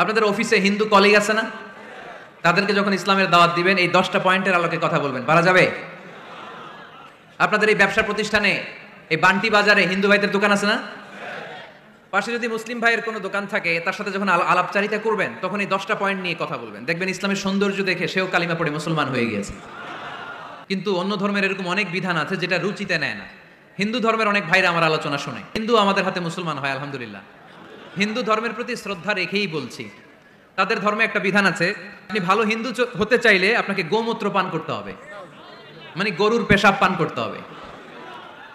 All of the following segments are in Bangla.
আপনাদের অফিসে হিন্দু কলিগ আছে না? তাদেরকে যখন ইসলামের দাওয়াত দিবেন এই 10টা পয়েন্টের আলোকে কথা বলবেন, পারা যাবে? আপনাদের এই ব্যবসা প্রতিষ্ঠানে, এই বান্টি বাজারে হিন্দু ভাইদের দোকান আছে না? পাশে যদি মুসলিম ভাইয়ের কোনো দোকান থাকে, তার সাথে যখন আলাপচারিতা করবেন তখন এই 10টা পয়েন্ট নিয়ে কথা বলবেন। দেখবেন ইসলামের সৌন্দর্য দেখে সেও কালিমা পড়ে মুসলমান হয়ে গিয়েছে। কিন্তু অন্য ধর্মের এরকম অনেক বিধান আছে যেটা রুচিতে নেয় না। হিন্দু ধর্মের অনেক ভাইরা আমার আলোচনা শোনে, হিন্দু আমাদের হাতে মুসলমান হয় আলহামদুলিল্লাহ। হিন্দু ধর্মের প্রতি শ্রদ্ধা রেখেই বলছি, তাদের ধর্মে একটা বিধান আছে, আপনি ভালো হিন্দু হতে চাইলে আপনাকে গোমূত্র পান করতে হবে, মানে গরুর পেশাব পান করতে হবে।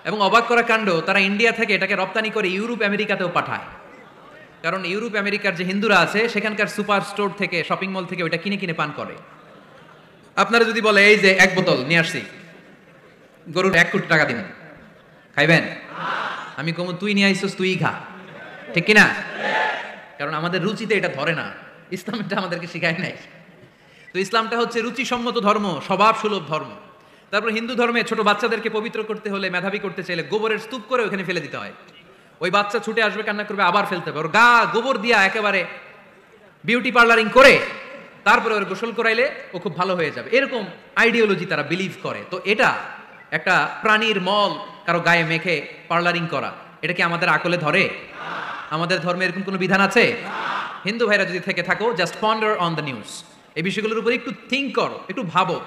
এবং অবাক করা কাণ্ড, তারা ইন্ডিয়া থেকে এটাকে রপ্তানি করে ইউরোপ আমেরিকাতেও পাঠায়। কারণ ইউরোপ আমেরিকার যে হিন্দুরা আছে সেখানকার সুপার স্টোর থেকে, শপিং মল থেকে ওইটা কিনে কিনে পান করে। আপনারা যদি বলে এই যে 1 বোতল নিয়ে আসছি, গরুর 1 কোটি টাকা দিবেন, খাইবেন? আমি কমু তুই নিয়ে আইসস, তুই খা, ঠিক কিনা? কারণ আমাদের রুচিতে এটা ধরে না, ইসলামটা আমাদেরকে শিখায় নাই। তো ইসলামটা হচ্ছে রুচিসম্মত ধর্ম, স্বভাব সুলভ ধর্ম। তারপর হিন্দু ধর্মে ছোট বাচ্চাদেরকে পবিত্র করতে হলে, মেধাবী করতে চাইলে গোবরের স্তূপ করে ওখানে ফেলে দিতে হয়। ওই বাচ্চা ছুটে আসবে, কান্না করবে, আবার ফেলতে হবে। ওর গা গোবর দিয়া একেবারে বিউটি পার্লারিং করে তারপরে ওর গোসল করাইলে ও খুব ভালো হয়ে যাবে, এরকম আইডিওলজি তারা বিলিভ করে। তো এটা একটা প্রাণীর মল কারো গায়ে মেখে পার্লারিং করা, এটা কি আমাদের আকলে ধরে? আমাদের ধর্মে এরকম কোনো বিধান আছে? হিন্দু ভাইরা যদি থেকে থাকো, just ponder on the news, এই বিষয়গুলোর উপর একটু থিঙ্ক করো, একটু ভাবো,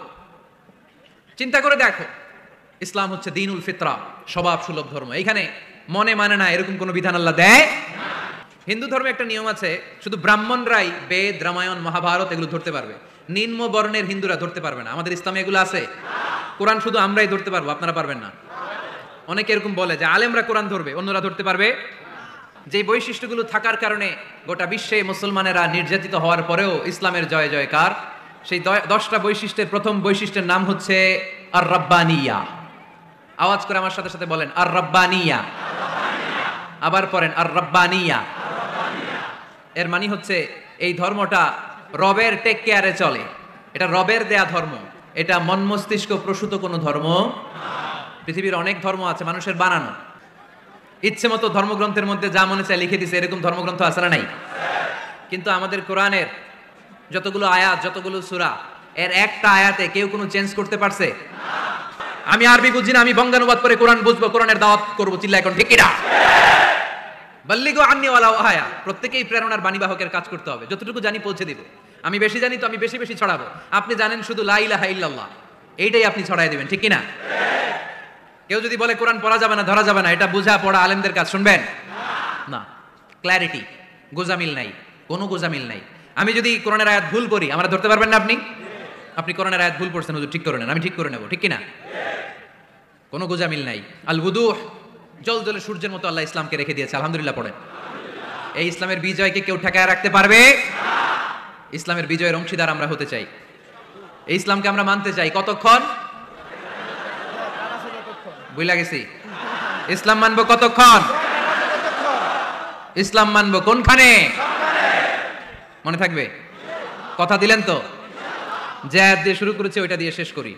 চিন্তা করে দেখো। ইসলাম হচ্ছে দ্বীনুল ফিতরা, স্বভাব সুলভ ধর্ম। এখানে মনে মানে না এরকম কোনো বিধান আল্লাহ দেয়। হিন্দু ধর্মে একটা নিয়ম আছে, শুধু ব্রাহ্মণরাই বেদ, রামায়ণ, মহাভারত এগুলো ধরতে পারবে, নিম্ন বর্ণের হিন্দুরা ধরতে পারবে না। আমাদের ইসলামে এগুলো আছে। কোরআন শুধু আমরাই ধরতে পারবো, আপনারা পারবেন না। অনেকে এরকম বলে যে আলেমরা কোরআন ধরবে, অন্যরা ধরতে পারবে। যে বৈশিষ্ট্যগুলো থাকার কারণে গোটা বিশ্বে মুসলমানেরা নির্যাতিত হওয়ার পরেও ইসলামের জয় জয়কার, সেই 10টা বৈশিষ্ট্যের প্রথম বৈশিষ্ট্যের নাম হচ্ছে আর রাব্বানিয়া। আওয়াজ করে আমার সাথে সাথে বলেন, আর রাব্বানিয়া। আবার পড়েন, আর রাব্বানিয়া। এর মানে হচ্ছে এই ধর্মটা রবের টেক কেয়ারে চলে, এটা রবের দেয়া ধর্ম, এটা মন মস্তিষ্ক প্রসূত কোনো ধর্ম। পৃথিবীর অনেক ধর্ম আছে মানুষের বানানো, ইচ্ছে মতো ধর্মগ্রন্থের মধ্যে যা মনে চায় লিখে দিছে, এরকম ধর্মগ্রন্থ আছে না নাই? কিন্তু আমাদের কোরআনের যতগুলো আয়াত, যতগুলো সূরা, এর একটা আয়াতে কেউ কোনো চেঞ্জ করতে পারছে? আমি আরবি বুঝি না, আমি বঙ্গানুবাদ করে কোরআন বুঝবো, কোরআনের দাওয়াত করবো, চিল্লা এখন ঠিক কিনা? বাল্লিগু আন্নী ওয়ালাউ আয়া। প্রত্যেকেই প্রেরণার বাণীবাহকের কাজ করতে হবে, যতটুকু জানি পৌঁছে দিব। আমি বেশি জানি তো আমি বেশি বেশি ছড়াবো। আপনি জানেন শুধু লা ইলাহা ইল্লাল্লাহ, এইটাই আপনি ছড়াই দিবেন, ঠিক কিনা? কেউ যদি বলে কোরআন পড়া যাবে না, ধরা যাবে না, এটা বুঝা পড়া আলেমদের কাজ, শুনবেন না। ক্ল্যারিটি, গোজামিল নাই, কোনো গোজামিল নাই। আমি যদি কোরআনের আয়াত ভুল করি, আমরা ধরতে পারবেন না। আপনি কোরআনের আয়াত ভুল পড়ছেন, হুজুর ঠিক করে নেন, আমি ঠিক করে নেব, ঠিক কিনা? কোনো গোজামিল নাই। আল বুদুহ, জল জলে সূর্যের মতো আল্লাহ ইসলামকে রেখে দিয়েছে, আলহামদুলিল্লাহ পড়েন। এই ইসলামের বিজয়কে কেউ ঠেকায় রাখতে পারবে? ইসলামের বিজয়ের অংশীদার আমরা হতে চাই, এই ইসলামকে আমরা মানতে চাই। কতক্ষণ? বুঝলা গেছি। ইসলাম মানবো কতক্ষণ? ইসলাম মানবো কোনখানে? মনে থাকবে? কথা দিলেন তো? যে আয়াত দিয়ে শুরু করেছে ওইটা দিয়ে শেষ করি।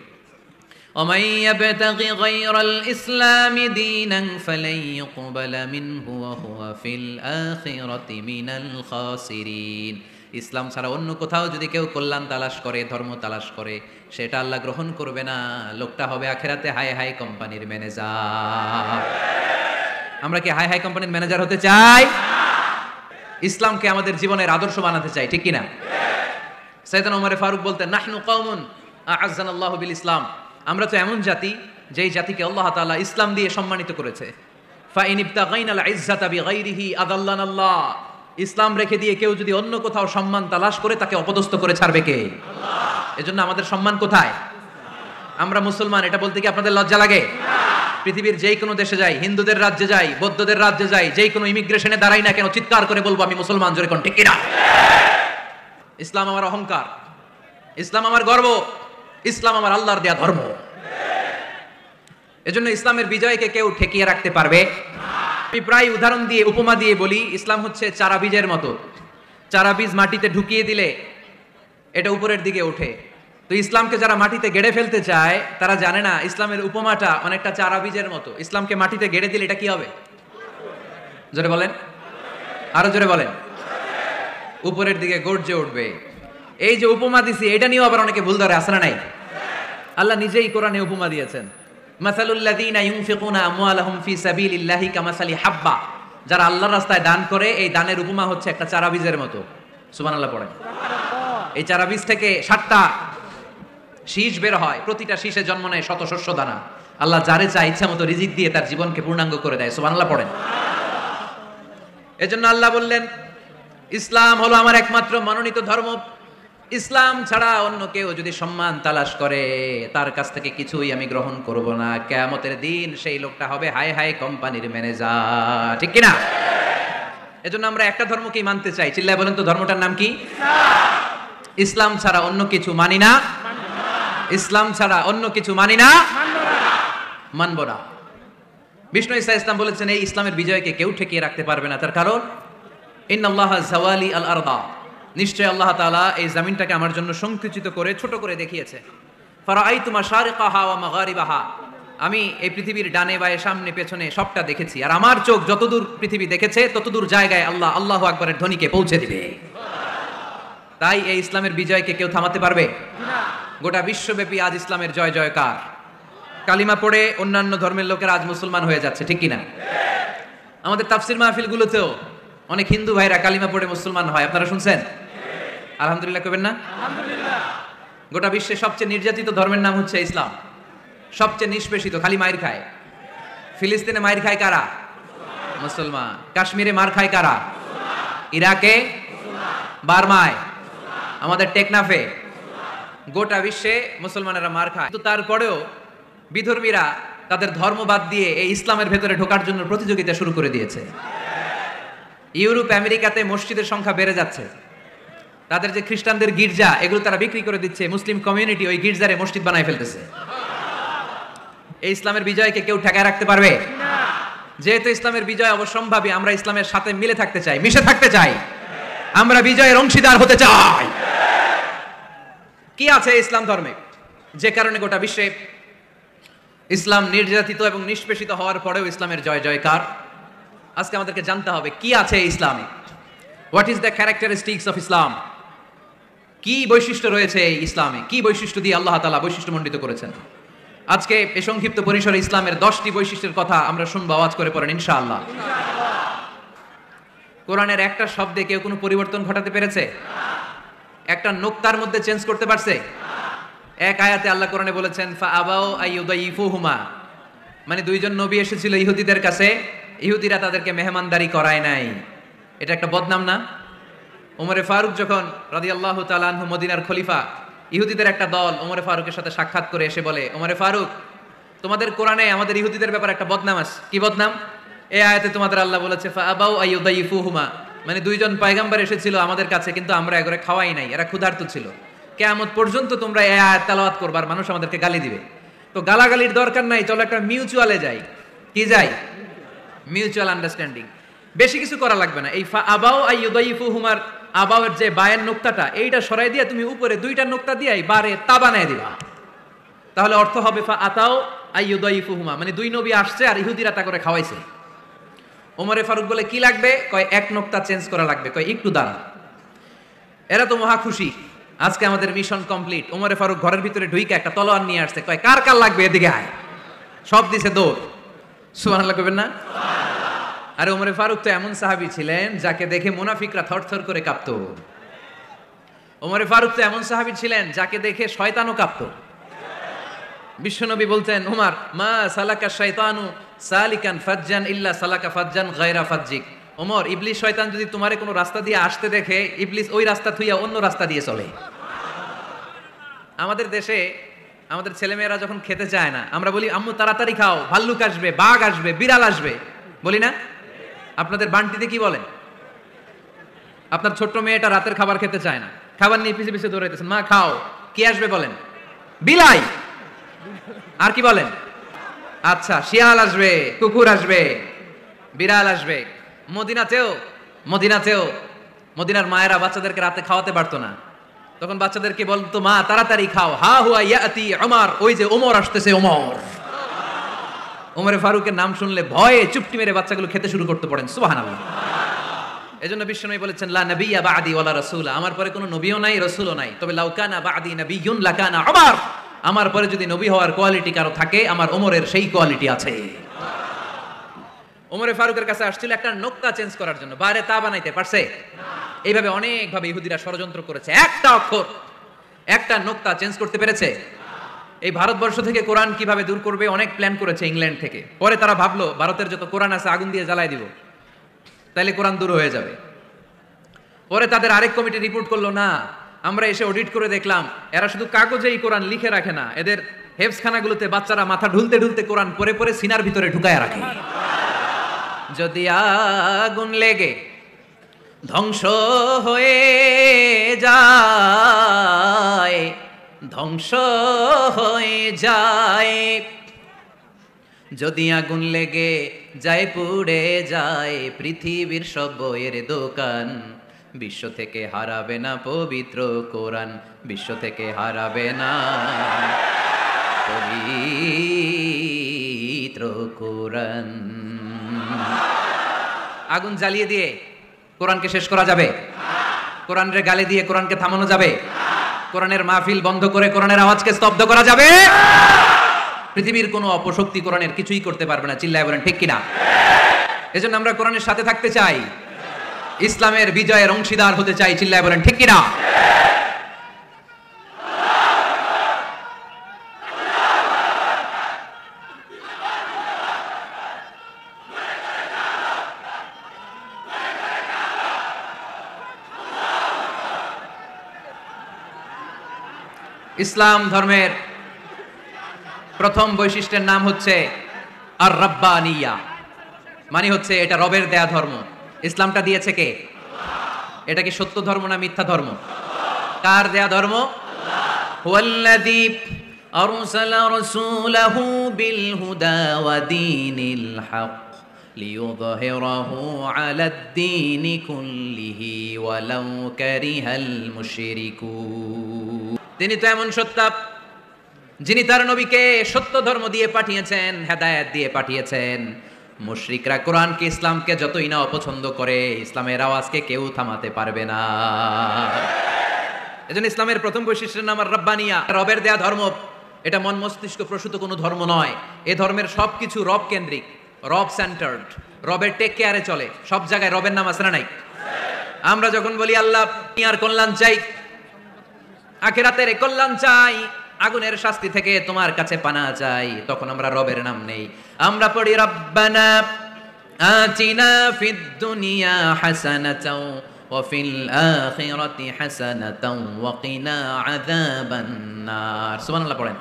ومن يبتغ غير الإسلام دينا فلن يقبل منه وهو في الآخرة من الخاسرين। ইসলাম ছাড়া অন্য কোথাও যদি কেউ কল্যাণ তালাশ করে, ধর্ম তালাশ করে, সেটা আল্লাহ গ্রহণ করবে না। লোকটা হবে আখিরাতে হাই হাই কোম্পানির ম্যানেজার। আমরা কি হাই হাই কোম্পানির ম্যানেজার হতে চাই? ইসলামকে আমাদের জীবনের আদর্শ বানাতে চাই, ঠিক কিনা? সাইয়েদনা ওমর ফারুক বলতেন, নাহনু কওমুন আ'আজ্জানাল্লাহু বিল ইসলাম। আমরা তো এমন জাতি, যেই জাতিকে আল্লাহ তাআলা ইসলাম দিয়ে সম্মানিত করেছে। ফাইন ইবতাগাইনাল ইজ্জাতা বিগাইরিহি আদাল্লানাল্লাহ। ইসলাম রেখে দিয়ে কেউ যদি অন্য কোথাও সম্মান তালাশ করে, তাকে অপদস্থ করে ছাড়বে কে? আল্লাহ। এজন্য আমাদের সম্মান কোথায়? আমরা মুসলমান, এটা বলতে কি আপনাদের লজ্জা লাগে? পৃথিবীর যেই কোনো দেশে যাই, হিন্দুদের রাজ্যে যাই, বৌদ্ধদের রাজ্যে যাই, যেই কোনো ইমিগ্রেশনে দাঁড়াই না কেন, চিৎকার করে বলবো আমি মুসলমান, জোরে কোন ঠিক কিনা? ইসলাম আমার অহংকার, ইসলাম আমার গর্ব, ইসলাম আমার আল্লাহর দেয়া ধর্ম। এজন্য ইসলামের বিজয়কে কেউ ঠেকিয়ে রাখতে পারবে? আমি প্রায় উদাহরণ দিয়ে, উপমা দিয়ে বলি, ইসলাম হচ্ছে চারা বীজের মতো। চারা বীজ মাটিতে ঢুকিয়ে দিলে এটা উপরের দিকে ওঠে। তো ইসলামকে যারা মাটিতে গেড়ে ফেলতে চায়, তারা জানে না ইসলামের উপমাটা অনেকটা চারা বীজের মতো। ইসলামকে মাটিতে গেড়ে দিলে এটা কি হবে? জোরে বলেন, আরো জোরে বলেন। উপরের দিকে গর্জে উঠবে। এই যে উপমা দিছি, এটা নিয়েও আবার অনেকে ভুল ধরে, আছে না নাই? আল্লাহ নিজেই কোরআনে উপমা দিয়েছেন, মাসালুল লাযীনা ইউনফিকুনা আমওয়ালাহুম ফি সাবিলিল্লাহি কামাসালি হাব্বা, যারা আল্লাহর রাস্তায় দান করে এই দানের উপমা হচ্ছে একটা চারা বীজের মতো। সুবহানাল্লাহ পড়েন। এই চারা বীজ থেকে 7টা শীষ বের হয়, প্রতিটা শীষে জন্ম নেয় শত শস্য দানা। আল্লাহ যারে চায় ইচ্ছা মতো রিজিক দিয়ে তার জীবনকে পূর্ণাঙ্গ করে দেয়। সুবহানাল্লাহ পড়েন। এজন্য আল্লাহ বললেন, ইসলাম হলো আমার একমাত্র মনোনীত ধর্ম। ইসলাম ছাড়া অন্য কেউ যদি সম্মান তালাশ করে তার কাছ থেকে কিছুই আমি গ্রহণ করব না। কিয়ামতের দিন সেই লোকটা হবে হাই হাই কোম্পানির ম্যানেজার, ঠিক কিনা? এজন্য আমরা একটা ধর্মকেই মানতে চাই। চিল্লায় বলেন তো, ধর্মটার নাম কি? ইসলাম ছাড়া অন্য কিছু মানি না। ইসলাম ছাড়া অন্য কিছু মানি না, মানব না। বিষ্ণু ঈসা ইসলাম বলেছেন, এই ইসলামের বিজয়কে কেউ ঠেকিয়ে রাখতে পারবে না। তার কারণ, ইন্নাল্লাহা যাওয়ালি আল আরদা, নিশ্চয় আল্লাহ তাআলা এই জমিনটাকে আমার জন্য সংকুচিত করে ছোট করে দেখিয়েছে। ফারাআইতু মাশারিকাহা ওয়া মাগারিবাহা, আমি এই পৃথিবীর ডানে বায়ে সামনে পেছনে সবটা দেখেছি। আর আমার চোখ যতদূর পৃথিবী দেখেছে ততদূর জায়গায় আল্লাহ আল্লাহু আকবারের ধ্বনিকে পৌঁছে দিবে। তাই এই ইসলামের বিজয়কে কেউ থামাতে পারবে না। গোটা বিশ্বব্যাপী আজ ইসলামের জয় জয়কার। কালিমা পড়ে অন্যান্য ধর্মের লোকেরা আজ মুসলমান হয়ে যাচ্ছে, ঠিক কিনা? আমাদের তাফসির মাহফিলগুলোতেও অনেক হিন্দু ভাইরা কালিমা পড়ে মুসলমান হয়, আপনারা শুনছেন? আলহামদুলিল্লাহ কবেন না? আলহামদুলিল্লাহ। গোটা বিশ্বে সবচেয়ে নির্যাতিত ধর্মের নাম হচ্ছে ইসলাম, সবচেয়ে নিষ্পেষিত, খালি মাইর খায়। ফিলিস্তিনে মাইর খায় কারা? মুসলমান। কাশ্মীরে মার খায় কারা? ইরাকে, বার্মায়, আমাদের টেকনাফে, গোটা বিশ্বে মুসলমানেরা মার খায়। কিন্তু তারপরেও বিধর্মীরা তাদের ধর্ম বাদ দিয়ে এই ইসলামের ভেতরে ঢোকার জন্য প্রতিযোগিতা শুরু করে দিয়েছে। ইউরোপ আমেরিকাতে মসজিদের সংখ্যা বেড়ে যাচ্ছে। তাদের যে খ্রিস্টানদের গির্জা, এগুলো তারা বিক্রি করে দিচ্ছে। মুসলিম কমিউনিটি ওই গির্জারে মসজিদ বানায় ফেলতেছে। এই ইসলামের বিজয়কে কেউ ঠেকায় রাখতে পারবে না। যেহেতু ইসলামের বিজয় অবশ্যম্ভাবী, আমরা ইসলামের সাথে মিলে থাকতে চাই, মিশে থাকতে চাই, আমরা বিজয়ের অংশীদার হতে চাই। কি আছে ইসলাম ধর্মে যে কারণে গোটা বিশ্বে ইসলাম নির্যাতিত এবং নিষ্পেষিত হওয়ার পরেও ইসলামের জয় জয়কার? আজকে আমাদেরকে জানতে হবে কি আছে ইসলামে। What is the characteristics of Islam? কি বৈশিষ্ট্য রয়েছে এই ইসলামে? কি বৈশিষ্ট্য দিয়ে আল্লাহ তাআলা বৈশিষ্ট্যমণ্ডিত করেছেন? আজকে এই সংক্ষিপ্ত পরিসরে ইসলামের 10টি বৈশিষ্ট্যের কথা আমরা শুনবো, আওয়াজ করে পড়েন ইনশাআল্লাহ। কোরআনের একটা শব্দে কেউ কোনো পরিবর্তন ঘটাতে পেরেছে? একটা নোক্তার মধ্যে চেঞ্জ করতে পারছে? এক আয়াতে আল্লাহ কোরআনে বলেছেন, ফাআবাউ আইয়ুদাইফুহুমা, মানে দুইজন নবী এসেছিল ইহুদিদের কাছে, ইহুদিরা তাদেরকে মেহমানদারি করায় নাই। এটা একটা বদনাম না? ওমরে ফারুক যখন রাদিয়াল্লাহু তাআলা আনহু মদিনার খলিফা, ইহুদিদের একটা দল ওমরে ফারুকের সাথে সাক্ষাৎ করে এসে বলে, ওমরে ফারুক, তোমাদের কোরআনে আমাদের ইহুদিদের ব্যাপারে একটা বদনাম আছে। কি বদনাম? এই আয়াতে তোমাদের আল্লাহ বলেছে ফাআবাউ আইয়ুদাইফুহুমা, মানে দুইজন পয়গম্বর এসেছিল আমাদের কাছে, কিন্তু আমরা এগুলো খাওয়াই নাই, এরা ক্ষুধার্ত ছিল। কিয়ামত পর্যন্ত তোমরা এই আয়াত তেলাওয়াত করবা, আর মানুষ আমাদেরকে গালি দিবে। তো গালাগালির দরকার নাই, চলো একটা মিউচুয়ালে যাই। কি যাই? Mutual understanding. বেশি কিছু করা লাগবে না। এই ফাআবাউ আইয়ুদাইফুহুমার আবাউয়ের যে বায়ের নোক্তাটা, এইটা সরাই দিয়ে তুমি উপরে দুইটা নোক্তা দিয়ে বারে তা বানায় দিবা। তাহলে অর্থ হবে ফাআতাউ আইয়ুদাইফুহুমা, মানে দুই নবী আসছে আর ইহুদিরা তা করে খাওয়াইছে। ওমরে ফারুক বলে, কি লাগবে? কয় এক নোক্তা চেঞ্জ করা লাগবে। কয় একটু দাঁড়া। এরা তো মহা খুশি, আজকে আমাদের মিশন কমপ্লিট। ওমরে ফারুক ঘরের ভিতরে ঢুইকে একটা তলোয়ার নিয়ে আসছে। কয় কার কার লাগবে, এদিকে আয়। সব দিছে দৌড়। সুবহানাল্লাহ কইবেন না? আরে ওমরে ফারুক তো এমন সাহাবী ছিলেন যাকে দেখে মুনাফিকরা থরথর করে কাঁপতো। ওমরে ফারুক তো এমন সাহাবী ছিলেন যাকে দেখে শয়তানও কাঁপতো। বিশ্বনবী বলতেন, ওমর, মা সালাকা শাইতানু সালিকান ফাজ্জান ইল্লা সালাকা ফাজ্জান গায়রা ফাজ্জিক। ওমর, ইবলিস শয়তান যদি তোমারে কোনো রাস্তা দিয়ে আসতে দেখে, ইবলিস ওই রাস্তা থুইয়া অন্য রাস্তা দিয়ে চলে। আমাদের দেশে আমাদের ছেলেমেয়েরা যখন খেতে চায় না, আমরা বলি আম্মু তাড়াতাড়ি খাও, ভাল্লুক আসবে, বাঘ আসবে, বিড়াল আসবে, বলি না? আপনাদের বান্টিতে কি বলেন? আপনার ছোট্ট মেয়েটা রাতের খাবার খেতে চায় না, খাবার নিয়ে পিছে পিছে দৌড়াইতেছেন, মা খাও, কি আসবে বলেন? বিলাই। আর কি বলেন? আচ্ছা, শিয়াল আসবে, কুকুর আসবে, বিড়াল আসবে। মদিনাতেও মদিনার মায়েরা বাচ্চাদেরকে রাতে খাওয়াতে পারতো না, তখন বাচ্চাদেরকে বলতো, মা তাড়াতাড়ি খাও, হা হুয়া ইয়াতি ওমর, ওই যে ওমর আসতেছে, ওমর। ওমরে ফারুকের নাম শুনলে ভয়ে চুপটি মেরে বাচ্চাগুলো খেতে শুরু করতে পড়েন। সুবহানাল্লাহ। এজন্য বিশ্বনবী বলেছেন লা নাবিয়্যা বা'দি ওয়ালা রাসূলা, আমার পরে কোনো নবীও নাই রাসূলও নাই, তবে লাউ কানা বা'দি নাবিয়্যুন লাকানা উমর, আমার পরে যদি নবী হওয়ার কোয়ালিটি কারো থাকে আমার ওমরের সেই কোয়ালিটি আছে। ওমরে ফারুকের কাছে আসছিল একটা নোক্তা চেঞ্জ করার জন্য, বাইরে তা বানাইতে পারছে? এইভাবে অনেকভাবে ইহুদিরা ষড়যন্ত্র করেছে, একটা অক্ষর একটা নোক্তা চেঞ্জ করতে পেরেছে? এই ভারতবর্ষ থেকে কোরআন কিভাবে দূর করবে অনেক প্ল্যান করেছে ইংল্যান্ড থেকে। পরে তারা ভাবলো ভারতের যত কোরআন আছে আগুন দিয়ে জ্বালায় দিব, তাইলে কোরআন দূর হয়ে যাবে। পরে তাদের আরেক কমিটি রিপোর্ট করলো না, আমরা এসে অডিট করে দেখলাম এরা শুধু কাগজেই কোরআন লিখে রাখে না, এদের হেফজখানাগুলোতে বাচ্চারা মাথা ঢুলতে ঢুলতে কোরআন পরে পরে সিনার ভিতরে ঢুকায় রাখে। যদি আগুন লেগে ধ্বংস হয়ে যায়, ধ্বংস হয়ে যায়, যদি আগুন লেগে যায় পুড়ে যায় পৃথিবীর সব বইয়ের দোকান, বিশ্ব থেকে হারাবে না পবিত্র কোরআন, বিশ্ব থেকে হারাবে না পবিত্র কোরআন। আগুন জ্বালিয়ে দিয়ে কোরআনকে শেষ করা যাবে? কোরআনের গালি দিয়ে কোরআনকে থামানো যাবে? কোরআনের মাহফিল বন্ধ করে কোরআনের আওয়াজকে স্তব্ধ করা যাবে? পৃথিবীর কোনো অপশক্তি কোরআনের কিছুই করতে পারবে না, চিল্লায় বলেন ঠিক কিনা? এজন্য আমরা কোরআনের সাথে থাকতে চাই, ইসলামের বিজয়ের অংশীদার হতে চাই, চিল্লায় বলেন ঠিক কিনা? ইসলাম ধর্মের প্রথম বৈশিষ্ট্যের নাম হচ্ছে আর রাব্বানিয়া, মানে হচ্ছে এটা রবের দেয়া ধর্ম। ইসলামটা দিয়েছে কে? এটা কি সত্য ধর্ম না মিথ্যা ধর্ম? কার দেয়া ধর্ম? হুয়াল্লাযী আরসালা রাসূলাহু বিল হুদা ওয়া দীনিল হক লিইয়ুযহিরাহু আলাদ দীনি কুল্লিহি ওয়ালাউ কারিহাল মুশরিকুন। তিনি তো এমন সত্তা যিনি তার নবীকে সত্য ধর্ম দিয়ে পাঠিয়েছেন, হেদায়েত দিয়ে পাঠিয়েছেন। মুশরিকরা কোরআনকে ইসলামকে যতই না অপছন্দ করে, ইসলামের আওয়াজকে কেউ থামাতে পারবে না। এজন্য ইসলামের প্রথম বৈশিষ্ট্যের নাম আর রাব্বানিয়া, রবের দেয়া ধর্ম। এটা মন মস্তিষ্ক প্রসূত কোনো ধর্ম নয়। এ ধর্মের সবকিছু রব কেন্দ্রিক, রব সেন্টার্ড, রবের টেক কেয়ারে চলে। সব জায়গায় রবের নাম আছে না নাই? আমরা যখন বলি আল্লাহ দুনিয়ার কল্যাণ চাই, আখিরাতের কল্যাণ চাই, আগুনের শাস্তি থেকে তোমার কাছে পানা চাই, তখন আমরা রবের নাম নেই। আমরা পড়ি রব্বানা আতিনা ফিদ দুনিয়া হাসানাতাও ওয়া ফিল আখিরাতি হাসানাতাও ওয়া কিনা আযাবান নার। সুবহানাল্লাহ পড়েন।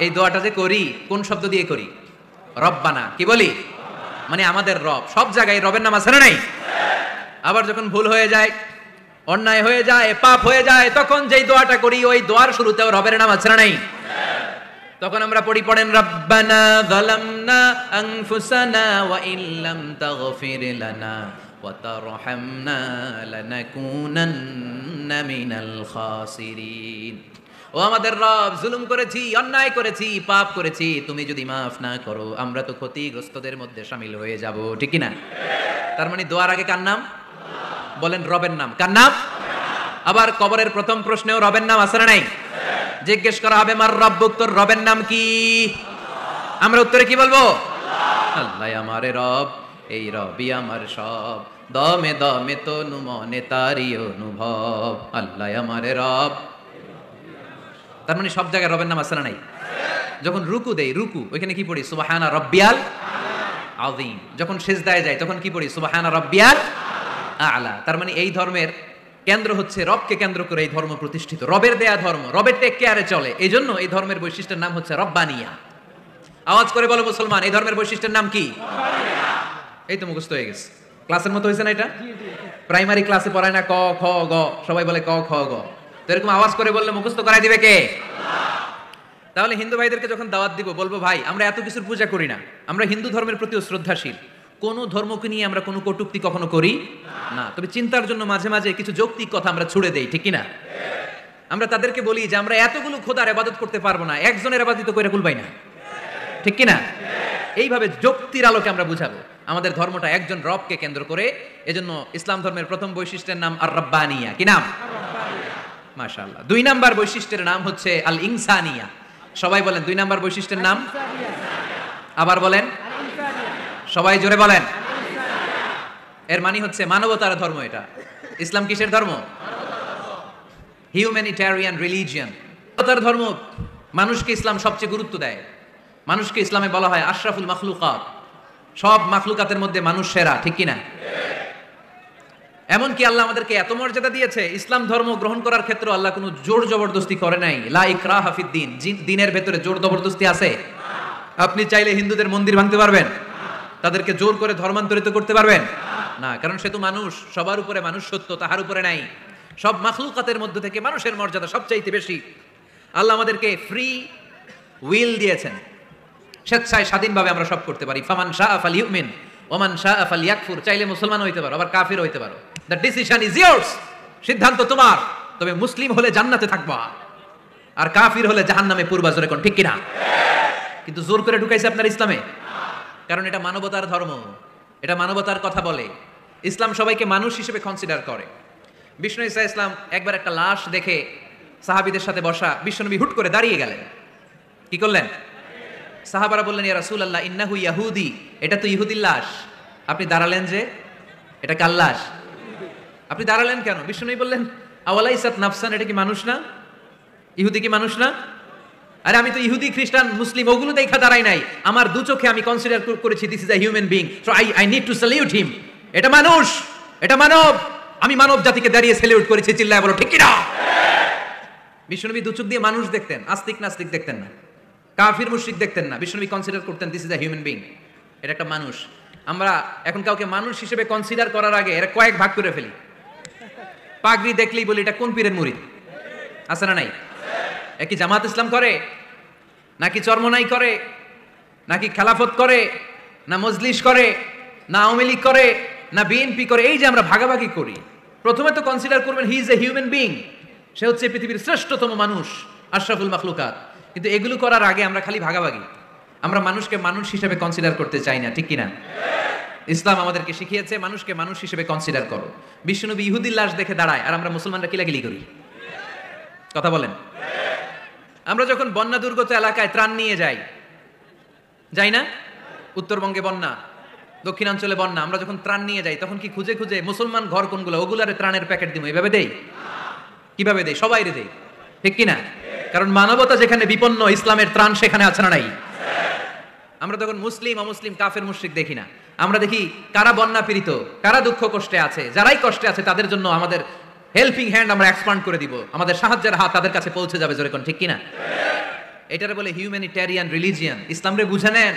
এই দোয়াটা যে করি কোন শব্দ দিয়ে করি? রব্বানা। কি বলি? মানে আমাদের রব। সব জায়গায় রবের নাম আছে না নাই? আবার যখন ভুল হয়ে যায়, অন্যায় হয়ে যায়, পাপ হয়ে যায়, তখন যেই দোয়াটা করি ওই দোয়ার শুরুতেও রবের নাম আছে না নাই? তখন আমরা পড়েন রব্বানা যালামনা আনফুসানা ওয়া ইল্লাম তাগফির লানা ওয়া তারহামনা লানাকুনান্না মিনাল খাসিরিন। ও আমাদের রব, জুলুম করেছি, অন্যায় করেছি, পাপ করেছি, তুমি যদি মাফ না করো আমরা তো ক্ষতিগ্রস্তদের মধ্যে শামিল হয়ে যাব। ঠিক কি না? তার মানে দোয়ার আগে কার নাম? বলেন রবের নাম। কার নাম? আবার কবরের প্রথম প্রশ্নেও রবের নাম আছে না নাই? জিজ্ঞেস করা হবে মার রব্বুক, তোর রবের নাম কি? আমরা উত্তরে কি বলবো? আল্লাহ আমারে রব, এই রবই আমার সব, দমে দমে তনু মনে তারি অনুভব, আল্লাহ আমারে রব। তার মানে সব জায়গায় রবের নাম আছে না নাই? যখন রুকু দেই, রুকু ওইখানে কি পড়ি? সুবহানা রাব্বিয়াল আযীম। যখন সিজদায় যাই তখন কি পড়ি? সুবহানা রাব্বিয়াল আ'লা। তার মানে এই ধর্মের কেন্দ্র হচ্ছে রবকে কেন্দ্র করে এই ধর্ম প্রতিষ্ঠিত, রবের দেয়া ধর্ম, রবের টেক কেয়ারে চলে। এই জন্য এই ধর্মের বৈশিষ্ট্যের নাম হচ্ছে রব্বানিয়া। আওয়াজ করে বলো মুসলমান, এই ধর্মের বৈশিষ্ট্যের নাম কি? এই তো মুখস্থ হয়ে গেছে। ক্লাসের মতো হয়েছে না এটা? প্রাইমারি ক্লাসে পড়ায় না ক খ গ, সবাই বলে ক খ গ। তো এরকম আওয়াজ করে বললে মুখস্থ করাই দিবে কে? তাহলে হিন্দু ভাইদেরকে যখন দাওয়াত দিব বলবো ভাই আমরা এত কিছুর পূজা করি না, আমরা হিন্দু ধর্মের প্রতিও শ্রদ্ধাশীল, কোন ধর্মকে নিয়ে আমরা কোনো কটূক্তি কখনো করি না, তবে চিন্তার জন্য মাঝে মাঝে কিছু যৌক্তিক কথা আমরা ছুড়ে দেই। ঠিক কিনা? আমরা তাদেরকে বলি যে আমরা এতগুলো খোদার ইবাদত করতে পারবো না, একজনের ইবাদত কইরা কুলবাই না। ঠিক কিনা? এইভাবে যুক্তির আলোকে আমরা বুঝাবো। আমাদের ধর্মটা একজন রবকে কেন্দ্র করে। এজন্য ইসলাম ধর্মের প্রথম বৈশিষ্ট্যের নাম আর রব্বানিয়া। কি নাম? মাশাআল্লাহ। 2 নাম্বার বৈশিষ্ট্যের নাম হচ্ছে আল ইনসানিয়া। সবাই বলেন 2 নাম্বার বৈশিষ্ট্যের নাম। আবার বলেন, সবাই জোরে বলেন। এর মানে হচ্ছে মানবতার ধর্ম। এটা ইসলাম কিসের ধর্ম? হিউম্যানিটেরিয়ান রিলিজিয়ন, মানবতার ধর্ম। মানুষকে ইসলাম সবচেয়ে গুরুত্ব দেয়। মানুষকে ইসলামে বলা হয় আশরাফুল মাখলুকাত, সব মাখলুকাতের মধ্যে মানুষ সেরা, ঠিক কিনা? এমনকি আল্লাহ আমাদেরকে এত মর্যাদা দিয়েছে, ইসলাম ধর্ম গ্রহণ করার ক্ষেত্রে আল্লাহ কোনো জোর জবরদস্তি করে নাই। লা ইকরাহা ফিদ্দিন, দিনের ভেতরে জোর জবরদস্তি আছে? আপনি চাইলে হিন্দুদের মন্দির ভাঙতে পারবেন? তাদেরকে জোর করে ধর্মান্তরিত করতে পারবেন না, কারণ সে তো মানুষ। সবার উপরে মানুষ সত্য, তাহার উপরে নাই। সব মাখলুকাতের মধ্যে থেকে মানুষের মর্যাদা সবচাইতে বেশি। আল্লাহ আমাদেরকে ফ্রি উইল দিয়েছেন, স্বেচ্ছায় স্বাধীনভাবে আমরা সব করতে পারি। ফামান শাআ ফালইউমিন ওমান শাআ ফালইয়াকফুর। চাইলে মুসলমান হইতে পারো, আবার কাফির হইতে পারো। The decision is years. সিদ্ধান্ত তোমার। তবে মুসলিম হলে জান্নাতে থাকবা, আর কাফির হলে জাহান্নামে পূর্বা। জোরে কোন ঠিক কিনা? কিন্তু জোর করে ঢুকাইছে আপনার ইসলামে, কারণ এটা মানবতার ধর্ম, এটা মানবতার কথা বলে। ইসলাম সবাইকে মানুষ হিসেবে কনসিডার করে। বিষ্ণু ঈসা ইসলাম একবার একটা লাশ দেখে সাহাবীদের সাথে বসা, বিশ্বনবী হুট করে দাঁড়িয়ে গেলেন। কি করলেন? সাহাবারা বললেন, ইয়া রাসূলুল্লাহ ইন্নাহু ইয়াহুদি, এটা তো ইহুদির লাশ। আপনি দাঁড়ালেন যে, এটা কার লাশ? আপনি দাঁড়ালেন কেন? বিষ্ণুনবী বললেন, আওয়ালাইসাত নাফসান, এটা কি মানুষ না? ইহুদি কি মানুষ না? আরে আমি তো ইহুদি, খ্রিস্টান, মুসলিম ওগুলো দেখা দাঁড়াই নাই। আমার দু চোখে আমি কনসিডার করেছি this is a human being, so I need to salute হিম। এটা মানুষ, এটা মানব। আমি মানব জাতিকে দাঁড়িয়ে স্যালিউট করেছি। চিল্লায় বলো ঠিক কি না? বিশ্বনবী দু চোখ দিয়ে মানুষ দেখতেন, আস্তিক নাস্তিক দেখতেন না, কাফির মুশরিক দেখতেন না। বিশ্বনবী কনসিডার করতেন this is a human being, এটা একটা মানুষ। আমরা এখন কাউকে মানুষ হিসেবে কনসিডার করার আগে এরা কয়েক ভাগ করে ফেলি। পাগড়ি দেখলেই বলি এটা কোন পীরের মুরিদ। আছে না নাই? একই জামাত ইসলাম করে, নাকি চরমনাই করে, নাকি খেলাফত করে, না মজলিস করে, না আওয়ামী লীগ করে, না বিএনপি করে। এই যে আমরা ভাগাভাগি করি, প্রথমে তো কনসিডার করবেন he is a human being, সে হচ্ছে পৃথিবীর শ্রেষ্ঠতম মানুষ, আশরাফুল মাখলুকাত। কিন্তু এগুলো করার আগে আমরা খালি ভাগাভাগি। আমরা মানুষকে মানুষ হিসেবে কনসিডার করতে চাই না, ঠিক কিনা? ইসলাম আমাদেরকে শিখিয়েছে মানুষকে মানুষ হিসেবে কনসিডার করো। বিশ্বনবী ইহুদির লাশ দেখে দাঁড়ায়, আর আমরা মুসলমানরা কিলাকিলি করি। কথা বলেন। আমরা যখন বন্যা দুর্গত এলাকায় ত্রাণ নিয়ে যাই, যাই না? উত্তরবঙ্গে বন্যা, দক্ষিণাঞ্চলে বন্যা। আমরা যখন ত্রাণ নিয়ে যাই তখন কি খুঁজে খুঁজে মুসলমান ঘর কোনগুলো, ওগুলারে ত্রাণের প্যাকেট দিব এভাবে দেই? কিভাবে দেই? সবাই রে দেই, ঠিক কিনা? কারণ মানবতা যেখানে বিপন্ন, ইসলামের ত্রাণ সেখানে আছে না নাই? আমরা তখন মুসলিম অমুসলিম কাফের মুশরিক দেখি না। আমরা দেখি কারা বন্যা পীড়িত, কারা দুঃখ কষ্টে আছে। যারাই কষ্টে আছে তাদের জন্য আমাদের হেল্পিং হ্যান্ড আমরা এক্সপান্ড করে দিব, আমাদের সাহায্যের হাত তাদের কাছে পৌঁছে যাবে। জোরে কোন ঠিক কিনা? এটারে বলে হিউম্যানিটেরিয়ান রিলিজিয়ন। ইসলামরে বুঝে নেন,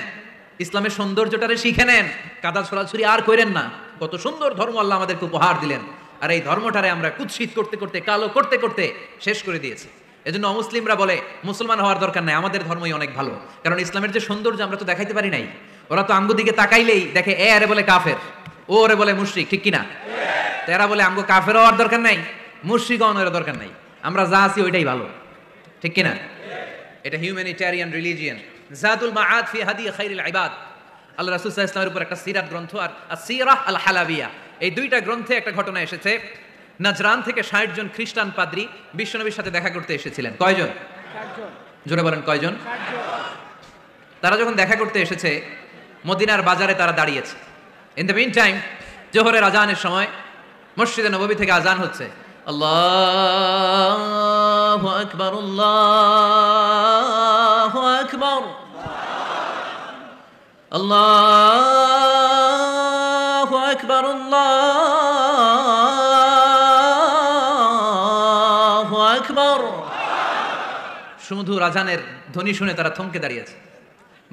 ইসলামের সৌন্দর্যটারে শিখে নেন, কাদা ছড়াছড়ি আর করেন না। কত সুন্দর ধর্ম আল্লাহ আমাদেরকে উপহার দিলেন, আর এই ধর্মটারে আমরা কুৎসিত করতে করতে, কালো করতে করতে শেষ করে দিয়েছি। এজন্য অমুসলিমরা বলে মুসলমান হওয়ার দরকার নাই, আমাদের ধর্মই অনেক ভালো। কারণ ইসলামের যে সৌন্দর্য আমরা তো দেখাইতে পারি নাই। ওরা তো আঙ্গু দিকে তাকাইলেই দেখে এ আরে বলে কাফের, ও ওরে বলে মুশরিক, ঠিক কিনা? এরা বলে আমগো কাফের হওয়ার দরকার নাই, মুশরিক হওয়ার দরকার নাই, আমরা যা আছি ওইটাই ভালো, ঠিক কিনা? এটা হিউম্যানিটেরিয়ান রিলিজিয়ন। জাতুল মাআদ ফি হাদি খাইরুল ইবাদ, আল্লাহ রাসূল সাল্লাল্লাহু আলাইহি ওয়াসাল্লামের উপর একটা সিরাত গ্রন্থ আর আসিরাহ আল হালাবিয়া, এই দুইটা গ্রন্থে একটা ঘটনা এসেছে। নাজরান থেকে 60 জন খ্রিস্টান পাদ্রী বিশ্বনবীর সাথে দেখা করতে এসেছিলেন। কয়জন? 60 জন। জোরে বলেন কয়জন? 60 জন। তারা যখন দেখা করতে এসেছে, মদিনার বাজারে তারা দাঁড়িয়েছে। ইন দ্য মিন টাইম জোহরের আজানের সময় মসজিদে নববী থেকে আজান হচ্ছে। আল্লাহু আকবার, আল্লাহু আকবার, আল্লাহু আকবার, আল্লাহু আকবার। সুমধুর আজানের ধ্বনি শুনে তারা থমকে দাঁড়িয়েছে।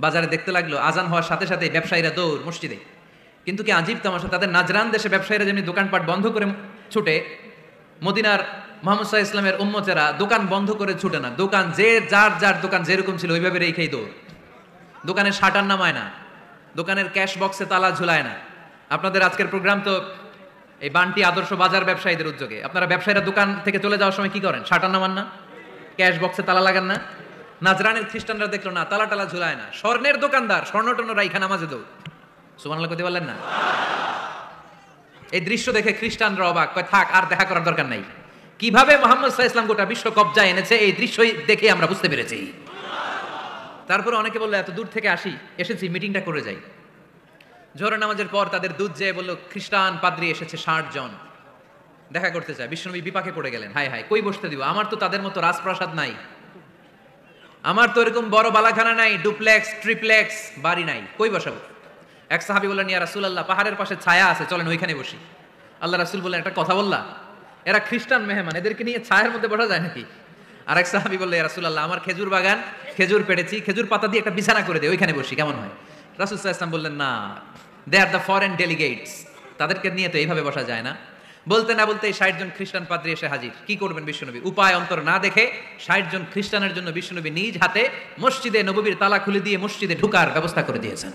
বাজারে দেখতে লাগলো আজান হওয়ার সাথে সাথে ব্যবসায়ীরা দৌড় মসজিদে। কিন্তু কি আজীব তামাশা, তাদের নাজরান দেশে ব্যবসায়ীরা যেমনি দোকানপাট বন্ধ করে ছুটে, মদিনার মুহাম্মদ সাল্লাল্লাহু আলাইহি ওয়াসাল্লামের উম্মতেরা দোকান বন্ধ করে ছুটে না। দোকান যে যার যার দোকান যেরকম ছিল ওইভাবে রেখেই দৌড়। দোকানের শাটার নামায় না, দোকানের ক্যাশ বক্সে তালা ঝুলায় না। আপনাদের আজকের প্রোগ্রাম তো এই বান্টি আদর্শ বাজার ব্যবসায়ীদের উদ্যোগে। আপনারা ব্যবসায়ীরা দোকান থেকে চলে যাওয়ার সময় কি করেন? শাটার নামান না, ক্যাশ বক্সে তালা লাগান না? নাজরানের খ্রিস্টানরা দেখলো না, তালা টালা ঝুলায় না। স্বর্ণের দোকানদার স্বর্ণ টর্ণ রাইখা নামাজে দৌড়। সুবহানাল্লাহ কইতে পারলেন না? এই দৃশ্য দেখে খ্রিস্টানরা অবাক, কয় থাক আর দেখা করার দরকার নাই। কিভাবে মুহাম্মদ সাল্লাল্লাহু আলাইহি ওয়াসাল্লাম গোটা বিশ্ব কবজায় এনেছে এই দৃশ্যই দেখে আমরা বুঝতে পেরেছি। তারপরে অনেকে বললো এত দূর থেকে এসেছি মিটিংটা করে যাই। জোহরের নামাজের পর তাদের দুধ যেয়ে বললো খ্রিস্টান পাদ্রী এসেছে 60 জন দেখা করতে চায়। বিশ্বনবী বিপাকে পড়ে গেলেন, হায় হায় কই বসতে দিব, আমার তো তাদের মতো রাজপ্রাসাদ নাই, আমার তো এরকম বড় বালাখানা নাই, ডুপ্লেক্স ট্রিপ্লেক্স বাড়ি নাই, কই বসাবো? এক সাহাবী বললেন, ইয়া রাসূলুল্লাহ পাহাড়ের পাশে ছায়া আছে, চলেন ওইখানে বসি। আল্লাহ রাসূল বললেন, একটা কথা বললা, এরা খ্রিস্টান মেহমান, এদেরকে নিয়ে ছায়ার মধ্যে বসা যায় নাকি? আর এক সাহাবী বললেন, ইয়া রাসূলুল্লাহ আমার খেজুর বাগান, খেজুর পেড়েছি, খেজুর পাতা দিয়ে একটা বিছানা করে দে, ওইখানে বসি, কেমন হয়? রাসূল সাল্লাল্লাহু আলাইহি ওয়াসাল্লাম বললেন, না, দে আর দ্য ফরেন ডেলিগেটস, তাদেরকে নিয়ে তো এইভাবে বসা যায় না। বলতে না বলতে 60 জন খ্রিস্টান পাদ্রী এসে হাজির। কি করবেন বিশ্বনবী? উপায় অন্তর না দেখে 60 জন খ্রিস্টানের জন্য বিশ্বনবী নিজ হাতে মসজিদে নববীর তালা খুলে দিয়ে মসজিদে ঢোকার ব্যবস্থা করে দিয়েছেন।